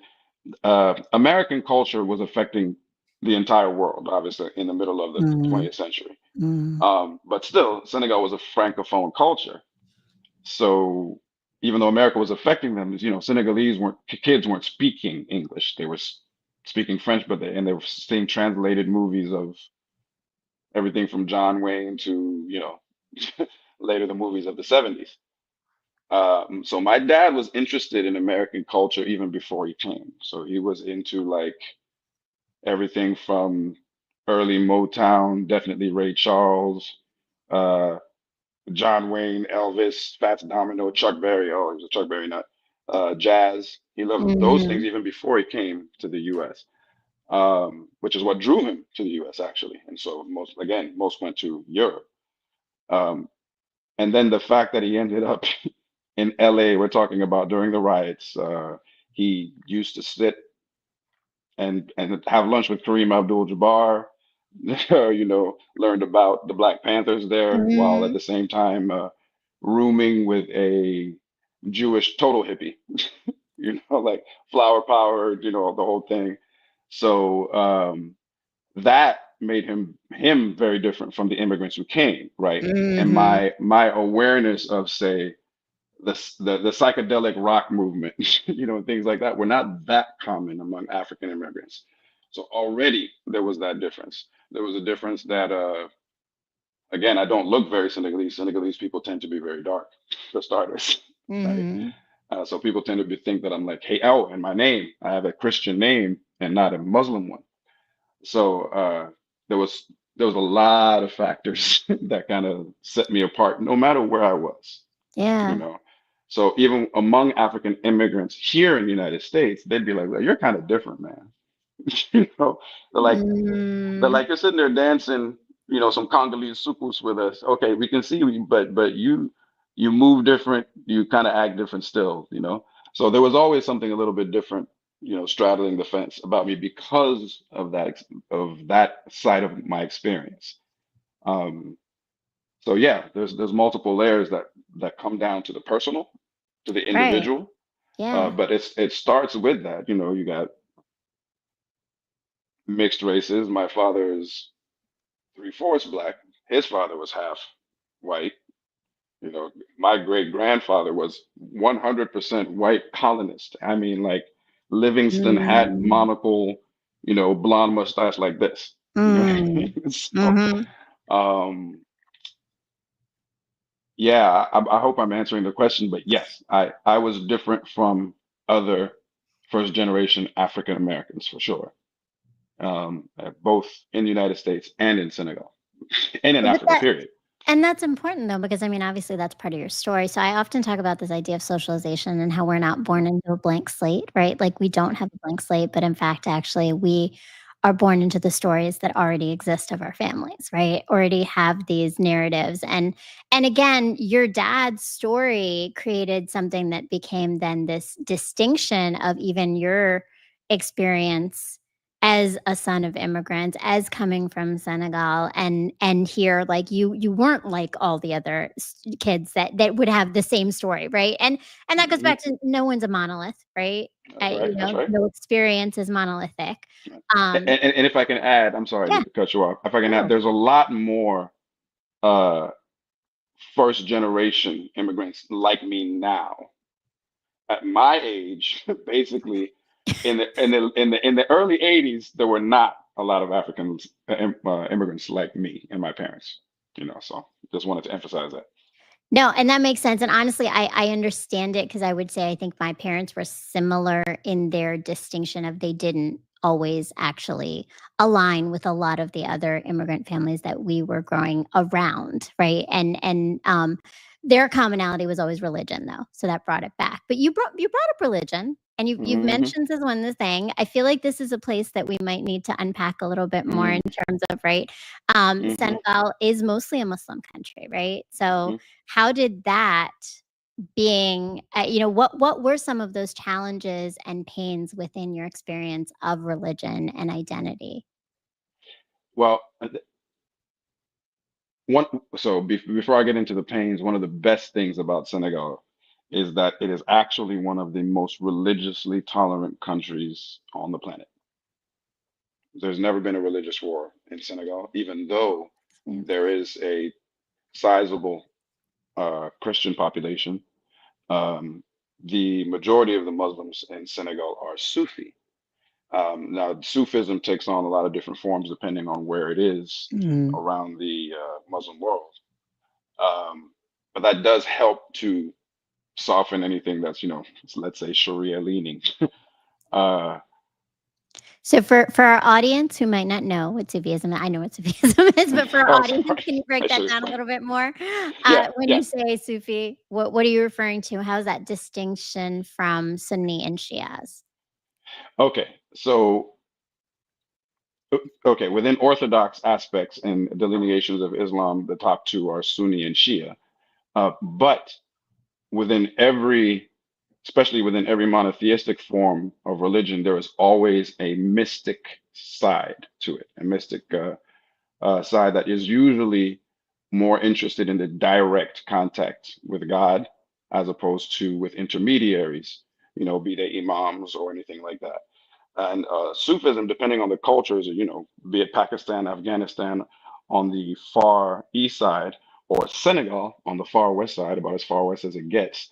American culture was affecting the entire world, obviously, in the middle of the Mm, 20th century. mm, But still, Senegal was a francophone culture. So even though America was affecting them, Senegalese weren't kids weren't speaking English. They were speaking French, and they were seeing translated movies of everything from John Wayne to, later the movies of the 70s. So my dad was interested in American culture even before he came. So he was into like everything from early Motown, definitely Ray Charles, uh, John Wayne, Elvis, Fats Domino, Chuck Berry. Oh, he was a Chuck Berry nut. Jazz. He loved those things mhm, even before he came to the U.S., which is what drew him to the U.S. actually. And so most went to Europe. Um, and then the fact that he ended up in LA, we're talking about during the riots. He used to sit and have lunch with Kareem Abdul-Jabbar. Learned about the Black Panthers there, while at mhm, the same time rooming with a Jewish total hippie. Like flower power, the whole thing. So that made him very different from the immigrants who came, right? And mhm, my awareness of, say, the psychedelic rock movement, things like that were not that common among African immigrants. So already there was that difference. There was a difference that, again, I don't look very Senegalese. Senegalese people tend to be very dark, for starters, right? mhm. So people tend to think that I'm like, hey, oh, and my name, I have a Christian name and not a Muslim one. So there was there was a lot of factors that kind of set me apart, no matter where I was you Yeah. know. So even among African immigrants here in the United States, they'd be like, "Well, you're kind of different, man." You know, they're like, they're Mm, like, you're sitting there dancing, some Congolese sukus with us. Okay, we can see you, but you move different, you kind of act different still. So there was always something a little bit different, straddling the fence about me because of that side of my experience. Um, so yeah, there's multiple layers that come down to the personal, to the right. individual. Yeah. But it starts with that. You got mixed races. My father is three-fourths black. His father was half white. My great grandfather was 100% white colonist. I mean, like Livingston hat, Mm, monocle, blonde mustache like this. You know what I mm, mean? So, mhm. um, yeah, I hope I'm answering the question, but yes, I was different from other first generation African Americans for sure, both in the United States and in Senegal and in But Africa, that period. and that's important though, because I mean, obviously that's part of your story. So I often talk about this idea of socialization and how we're not born into a blank slate, right? Like we don't have a blank slate, but in fact, actually, we are born into the stories that already exist of our families, right? Already have these narratives. And again, your dad's story created something that became then this distinction of even your experience as a son of immigrants, as coming from Senegal, and here, like, you weren't like all the other kids that would have the same story, right? And that goes Hmm. back to no one's a monolith, right? That's right. You That's know, right. no experience is monolithic. And, Um, and if I can add, I'm sorry yeah, to cut you off. If I can add, no. there's a lot more uh, first generation immigrants like me now. At my age, basically, in the early '80s, there were not a lot of Africans immigrants like me and my parents. So just wanted to emphasize that. No, and that makes sense, and honestly, I understand it because I would say I think my parents were similar in their distinction of they didn't always actually align with a lot of the other immigrant families that we were growing around, right? And their commonality was always religion, though, so that brought it back. But you brought up religion, and you've Hmm. mentioned this one thing. I feel like this is a place that we might need to unpack a little bit more in terms of, right, Hmm. Senegal is mostly a Muslim country, right? So Hmm. how did that being, what were some of those challenges and pains within your experience of religion and identity? Well, one so before I get into the pains, one of the best things about Senegal is that it is actually one of the most religiously tolerant countries on the planet. There's never been a religious war in Senegal, even though Mm, there is a sizable Christian population. Um, the majority of the Muslims in Senegal are Sufi. Now, Sufism takes on a lot of different forms depending on where it is mm. around the Muslim world. Um, but that does help to soften anything that's, let's say Sharia leaning. uh, So for our audience who might not know what Sufism, I know what Sufism is, but for our oh, audience, sorry, can you I break that should down a explain. little bit more? Yeah, When yeah. you say Sufi, what are you referring to? How's that distinction from Sunni and Shias? Okay, so okay, within Orthodox aspects and delineations of Islam, the top two are Sunni and Shia. But within every, especially within every monotheistic form of religion, there is always a mystic side to it, a mystic side that is usually more interested in the direct contact with God as opposed to with intermediaries, be they imams or anything like that. And Sufism, depending on the cultures, be it Pakistan, Afghanistan on the far east side, or Senegal on the far west side, about as far west as it gets,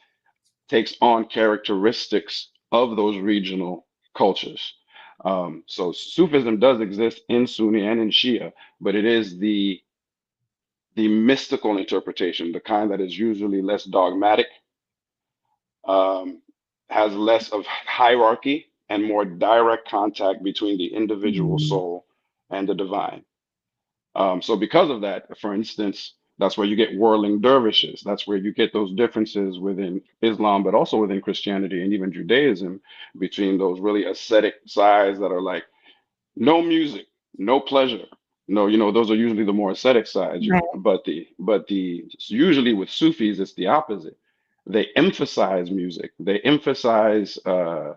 takes on characteristics of those regional cultures. So Sufism does exist in Sunni and in Shia, but it is the mystical interpretation, the kind that is usually less dogmatic, um, has less of hierarchy and more direct contact between the individual Mm, soul and the divine. So, because of that, for instance, that's where you get whirling dervishes. That's where you get those differences within Islam, but also within Christianity and even Judaism, between those really ascetic sides that are like, no music, no pleasure. No, those are usually the more ascetic sides. right. But the usually with Sufis, it's the opposite. They emphasize music. They emphasize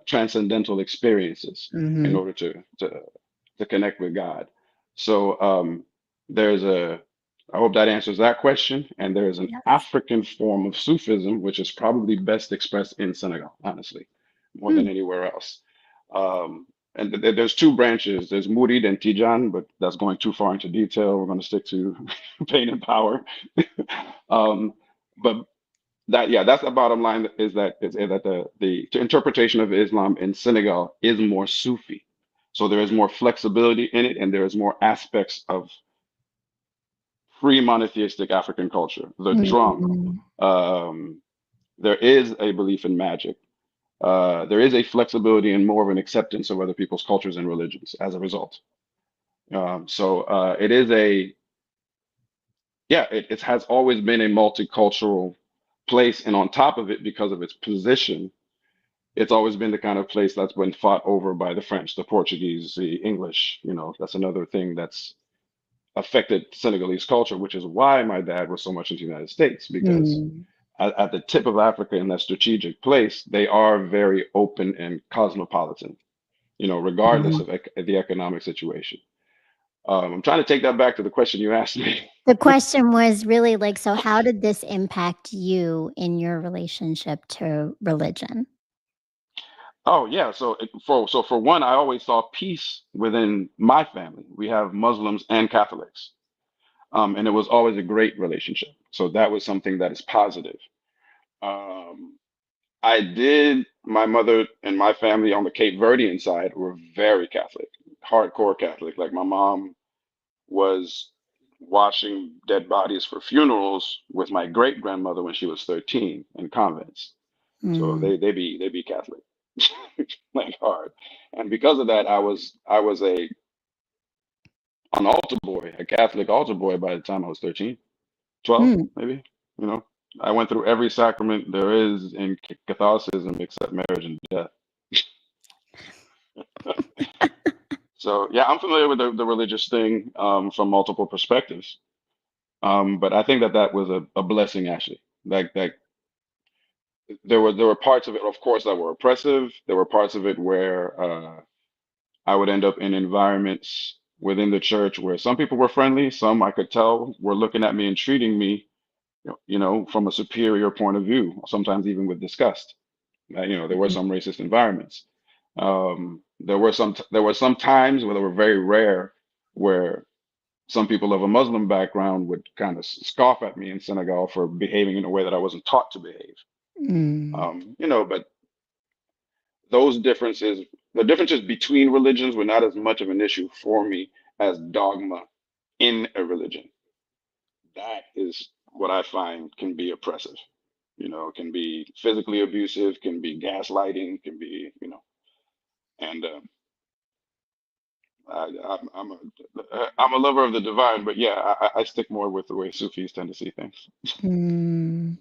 transcendental experiences in Mhm. order to connect with God. So there's a. I hope that answers that question. And there is an Yes. African form of Sufism, which is probably best expressed in Senegal, honestly, more than Mm. anywhere else. Um, and there's two branches. There's Murid and Tijan, but that's going too far into detail. We're going to stick to pain and power. But yeah, that's the bottom line. Is that the interpretation of Islam in Senegal is more Sufi, so there is more flexibility in it, and there is more aspects of free monotheistic African culture. The drum, Mm. um, there is a belief in magic. There is a flexibility and more of an acceptance of other people's cultures and religions as a result. So it is yeah, it has always been a multicultural place. And on top of it, because of its position, it's always been the kind of place that's been fought over by the French, the Portuguese, the English. That's another thing that's affected Senegalese culture, which is why my dad was so much in the United States, because Mm. at the tip of Africa in that strategic place, they are very open and cosmopolitan. regardless of the economic situation. I'm trying to take that back to the question you asked me. The question was really like, so how did this impact you in your relationship to religion? Oh yeah, so for one, I always saw peace within my family. We have Muslims and Catholics, and it was always a great relationship. So that was something that is positive. Um, I did. My mother and my family on the Cape Verdean side were very Catholic, hardcore Catholic. Like my mom was washing dead bodies for funerals with my great grandmother when she was 13 in convents. So Mm, they be Catholic, like hard. And because of that, I was an altar boy, a Catholic altar boy by the time I was 13, 12 mm. maybe. You know, I went through every sacrament there is in Catholicism except marriage and death. So yeah, I'm familiar with the religious thing from multiple perspectives. But I think that was a blessing actually. Like there were parts of it, of course, that were oppressive. There were parts of it where I would end up in environments within the church where some people were friendly, some I could tell were looking at me and treating me, from a superior point of view, sometimes even with disgust. There were some racist environments. There were some times where they were very rare where some people of a Muslim background would kind of scoff at me in Senegal for behaving in a way that I wasn't taught to behave. Mm, But those differences, the differences between religions were not as much of an issue for me as dogma in a religion. That is what I find can be oppressive. Can be physically abusive, can be gaslighting, can be, and I'm a lover of the divine, but yeah, I stick more with the way Sufis tend to see things. mm.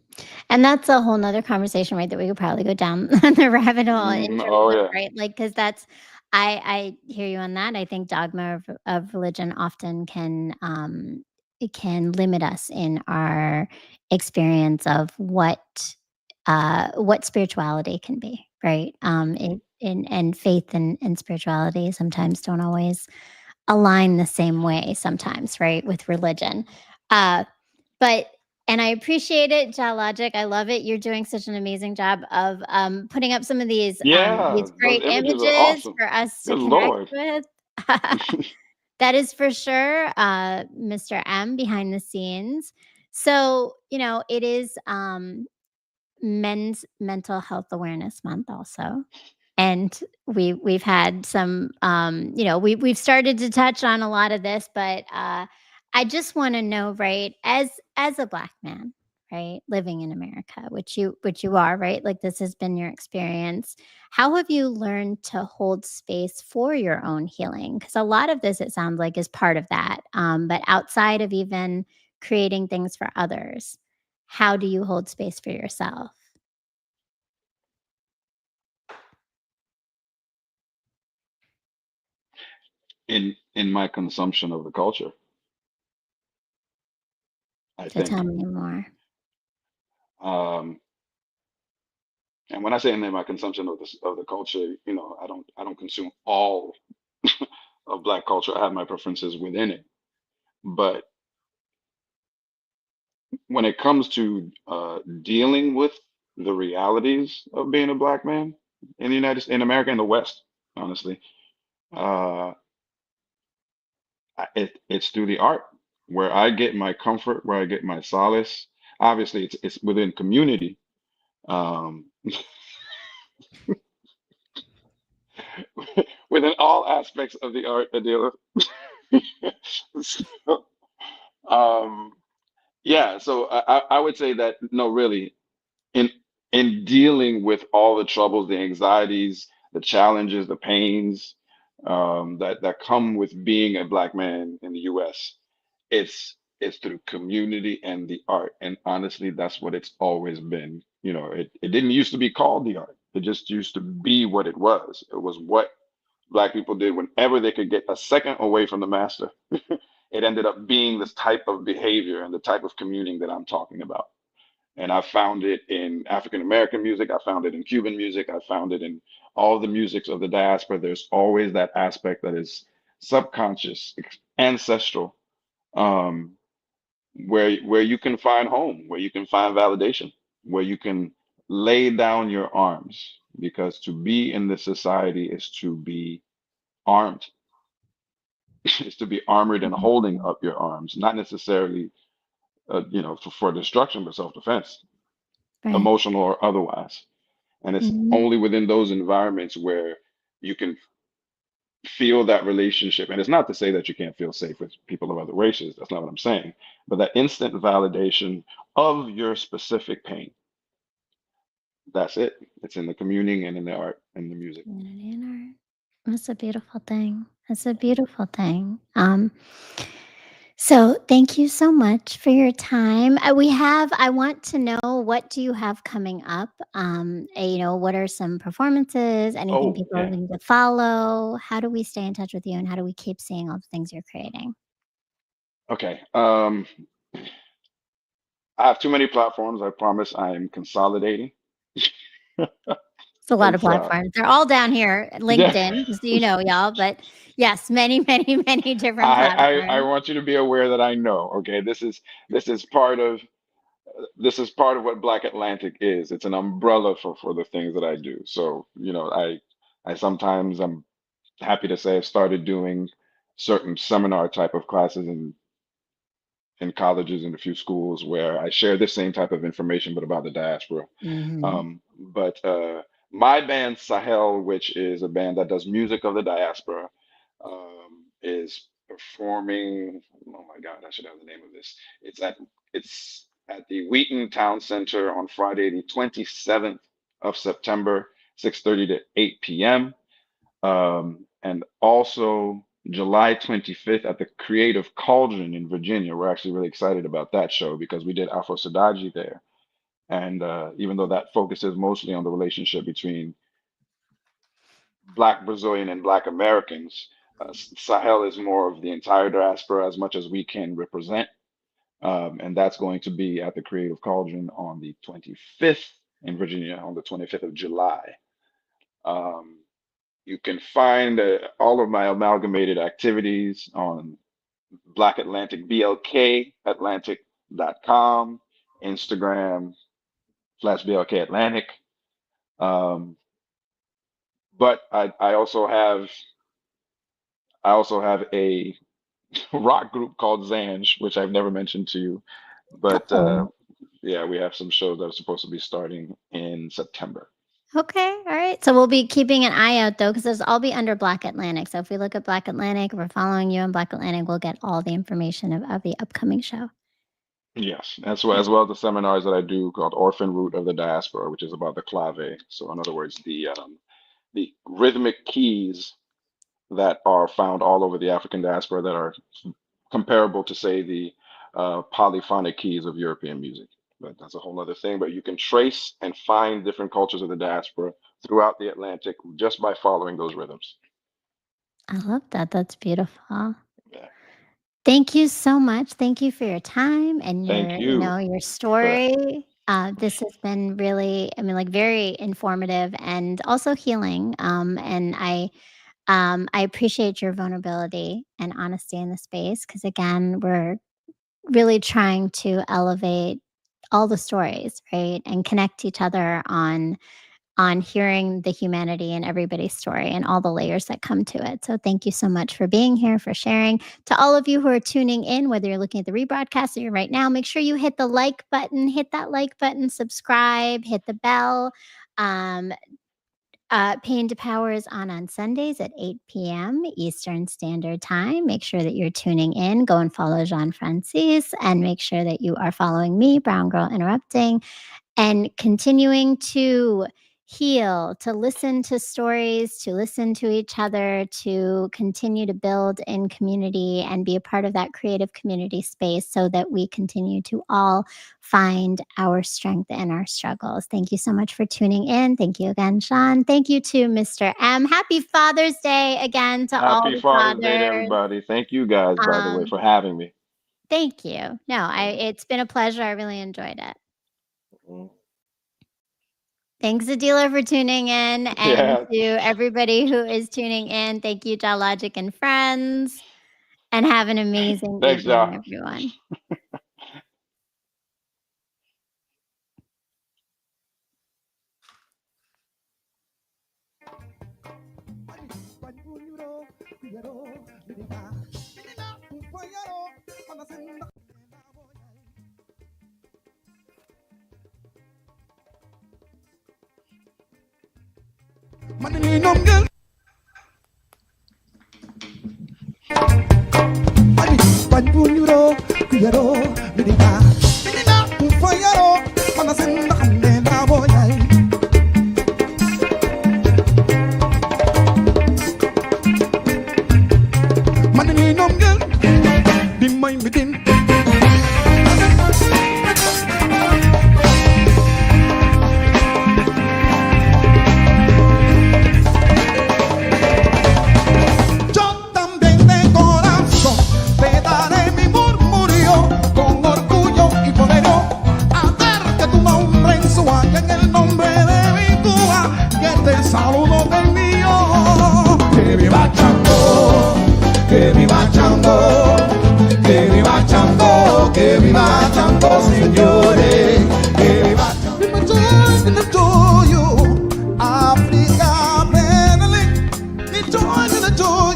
And that's a whole nother conversation, right, that we could probably go down the rabbit hole in terms Oh of, yeah. right, like, because that's I hear you on that. I think dogma of religion often it can limit us in our experience of what spirituality can be, right? Mhm. And faith and spirituality sometimes don't always align the same way sometimes, right, with religion. Uh, but and I appreciate it, Logic. I love it. You're doing such an amazing job of putting up some of Yeah, these those great images are images awesome. for us to Good connect Lord. with. That is for sure, Mr. M behind the scenes. So, it is Men's Mental Health Awareness Month also. And we've had some, we've started to touch on a lot of this, but I just want to know, right, as a Black man, right, living in America, which you are, right, like this has been your experience. How have you learned to hold space for your own healing? Because a lot of this, it sounds like, is part of that. But outside of even creating things for others, how do you hold space for yourself? In my consumption of the culture, I So tell think. me more. Um, and when I say in my consumption of the culture, I don't consume all of Black culture. I have my preferences within it. But when it comes to dealing with the realities of being a Black man in the in America, in the West, honestly, uh, it's through the art where I get my comfort, where I get my solace. Obviously, it's within community. Um, within all aspects of the art I deal with. So, um, yeah, so I would say that no, really, in in dealing with all the troubles, the anxieties, the challenges, the pains that come with being a Black man in the U.S., it's through community and the art. And honestly, that's what it's always been. It didn't used to be called the art. It just used to be what it was. It was what Black people did whenever they could get a second away from the master. It ended up being this type of behavior and the type of communing that I'm talking about. And I found it in African American music. I found it in Cuban music. I found it in all the musics of the diaspora. There's always that aspect that is subconscious, ancestral, um, where you can find home, where you can find validation, where you can lay down your arms. Because to be in this society is to be armed, is to be armored and holding up your arms, not necessarily, for destruction, but self-defense, Right. emotional or otherwise. And it's Mhm. only within those environments where you can feel that relationship. And it's not to say that you can't feel safe with people of other races. That's not what I'm saying. But that instant validation of your specific pain, that's it. It's in the communing and in the art and the music. Community and art. That's a beautiful thing. That's a beautiful thing. So thank you so much for your time. I want to know, what do you have coming up? What are some performances, anything Oh, people yeah. need to follow? How do we stay in touch with you and how do we keep seeing all the things you're creating? Okay. I have too many platforms. I promise I am consolidating. It's a lot of It's platforms. They're all down here at yeah. LinkedIn, just so you know, y'all. But yes, many, many, many different I platforms. want you to be aware that I know. Okay, this is part of what Black Atlantic is. It's an umbrella for the things that I do. So, I sometimes I'm happy to say I've started doing certain seminar type of classes in colleges and a few schools where I share the same type of information, but about the diaspora. Hmm. But my band Sahel, which is a band that does music of the diaspora, is performing. Oh my God, I should have the name of this. It's at the Wheaton Town Center on Friday, the 27th of September, 6:30 to 8 p.m. And also July 25th at the Creative Cauldron in Virginia. We're actually really excited about that show because we did Afro Sadaji there. And even though that focuses mostly on the relationship between Black Brazilian and Black Americans, Sahel is more of the entire diaspora as much as we can represent. And that's going to be at the Creative Cauldron on the 25th in Virginia on the 25th of July. Um, you can find all of my amalgamated activities on Black Atlantic, BLK Atlantic.com, Instagram /BLK Atlantic. Um, but I also have a rock group called Zanj, which I've never mentioned to you. But Oh, yeah, we have some shows that are supposed to be starting in September. okay. All right. So we'll be keeping an eye out though, because those all be under Black Atlantic. So if we look at Black Atlantic, if we're following you on Black Atlantic, we'll get all the information of the upcoming show. Yes, as well as the seminars that I do called Orphan Root of the Diaspora, which is about the clave. So in other words, the rhythmic keys that are found all over the African diaspora that are comparable to, say, the polyphonic keys of European music. But that's a whole other thing. But you can trace and find different cultures of the diaspora throughout the Atlantic just by following those rhythms. I love that. That's beautiful. Yeah. Thank you so much. Thank you for your time and Thank your for story. This has been really, I mean, like very informative and also healing. And I appreciate your vulnerability and honesty in the space because, again, we're really trying to elevate all the stories, right, and connect each other on hearing the humanity in everybody's story and all the layers that come to it. So thank you so much for being here, for sharing. To all of you who are tuning in, whether you're looking at the rebroadcast or you're right now, make sure you hit the like button, hit that like button, subscribe, hit the bell. Um, Pain to Power is on Sundays at 8 p.m. Eastern Standard Time. Make sure that you're tuning in. Go and follow Jean Francis and make sure that you are following me, Brown Girl Interrupting, and continuing to heal, to listen to stories, to listen to each other, to continue to build in community and be a part of that creative community space so that we continue to all find our strength in our struggles. Thank you so much for tuning in. Thank you again, Sean. Thank you to Mr. M. Happy Father's Day again to all Happy the Father's Day to fathers. everybody. Thank you guys, by the way, Um, for having me. Thank you. No, it's been a pleasure. I really enjoyed it. Thanks, Adila, for tuning in. And Yeah. to everybody who is tuning in, thank you, Logic and friends. And have an amazing Thanks, evening, y'all. everyone. Yo también de corazón te daré mi murmurio con orgullo y poderío a ver que tu nombre en su que en el nombre de mi Cuba que te saludo del mío. Que viva Chango, que viva Chango, que viva Chango, que viva Chango, señores. Que viva Chango, yo, África, Benelux. Join in the joy,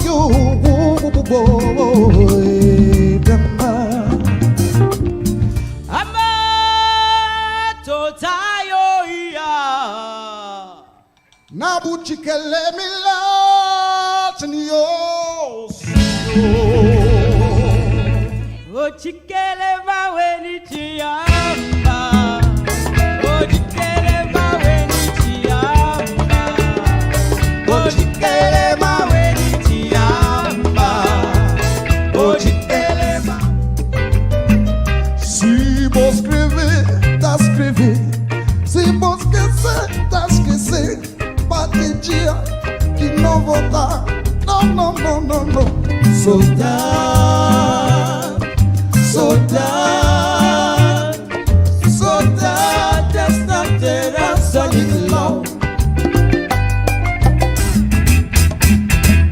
Nabuchikele milat nios. Ochikele maweni chiamba. Ochikele maweni chiamba. Ochikele maweni chiamba. Ochikele ma. Si vos escrever, tá escrever. Si vos esquecer, tá esquecer. Bate dia que não voltar. Não, não, não, não, não. Soldado, soldado, soldado, that's not the answer, long.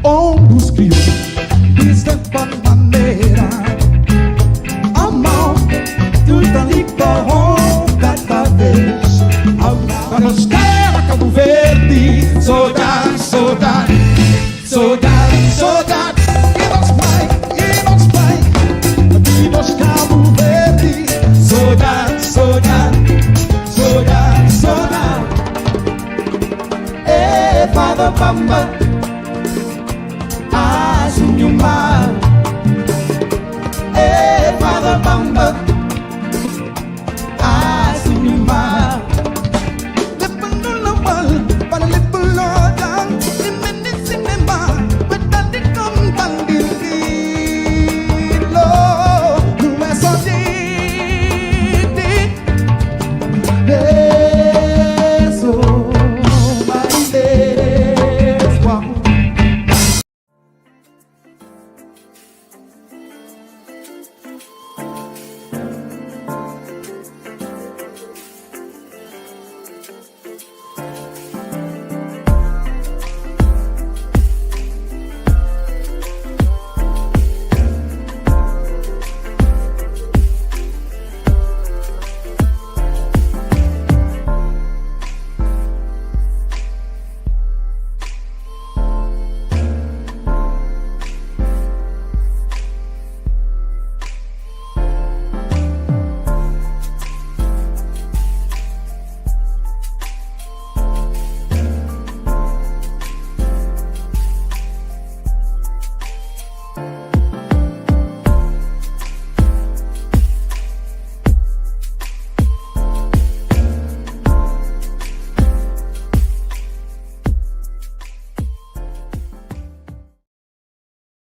Ombros criou, distante maneira. A mão, tudo ali corrom cada vez. A nos cara Cabo Verde, soldado, soldado, soldado, soldado. E nos pai, e nos Cabo Verde, soldado, soldado, soldado, soldado. E Father Bamba. Asunyuma,